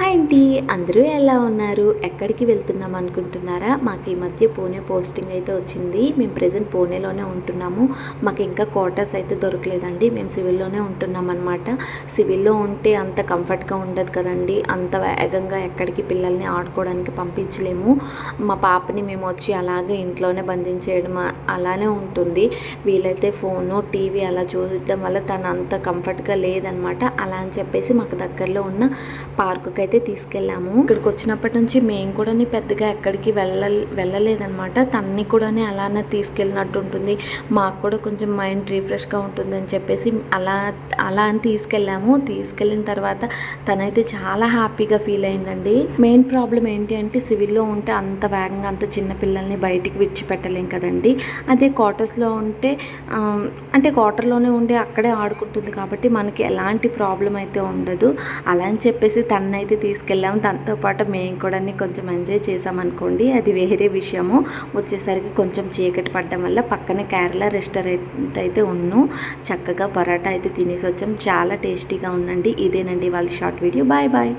Hi అండి, అందరూ ఎలా ఉన్నారు? ఎక్కడికి వెళ్తున్నాం అనుకుంటున్నారా? మాకు ఈ మధ్య పూణే పోస్టింగ్ అయితే వచ్చింది. మేము ప్రెజెంట్ పూణేలోనే ఉంటున్నాము. మాకు ఇంకా క్వార్టర్స్ అయితే దొరకలేదండి. మేము సివిల్లోనే ఉంటున్నాం అనమాట. సివిల్లో ఉంటే అంత కంఫర్ట్గా ఉండదు కదండి. అంత వేగంగా ఎక్కడికి పిల్లల్ని ఆడుకోవడానికి పంపించలేము. మా పాపని మేము వచ్చి అలాగే ఇంట్లోనే బంధించేయడం అలానే ఉంటుంది. వీలైతే ఫోను టీవీ అలా చూడటం వల్ల తను అంత కంఫర్ట్గా లేదనమాట. అలా అని చెప్పేసి మాకు దగ్గరలో ఉన్న పార్కుకి అయితే తీసుకెళ్ళాము. ఇక్కడికి వచ్చినప్పటి నుంచి మేము కూడా పెద్దగా ఎక్కడికి వెళ్ళలేదనమాట. తన్ని కూడా అలానే తీసుకెళ్ళినట్టు ఉంటుంది. మాకు కూడా కొంచెం మైండ్ రిఫ్రెష్గా ఉంటుందని చెప్పేసి అలా అని తీసుకెళ్ళాము. తీసుకెళ్ళిన తర్వాత తనైతే చాలా హ్యాపీగా ఫీల్ అయిందండి. మెయిన్ ప్రాబ్లం ఏంటి అంటే సివిల్లో ఉంటే అంత వేగంగా అంత చిన్న పిల్లల్ని బయటికి విడిచిపెట్టలేం కదండి. అదే క్వార్టర్స్లో ఉంటే అంటే క్వార్టర్లోనే ఉండి అక్కడే ఆడుకుంటుంది కాబట్టి మనకి ఎలాంటి ప్రాబ్లం అయితే ఉండదు. అలా అని చెప్పేసి తనైతే తీసుకెళ్ళాము. దాంతోపాటు మేము కూడా కొంచెం ఎంజాయ్ చేసామనుకోండి, అది వేరే విషయము. వచ్చేసరికి కొంచెం చీకటి పడడం వల్ల పక్కనే కేరళ రెస్టారెంట్ అయితే ఉన్నాం. చక్కగా పరోటా అయితే తినేసి వచ్చాం. చాలా టేస్టీగా ఉందండి. ఇదేనండి వాళ్ళ షార్ట్ వీడియో. Bye bye.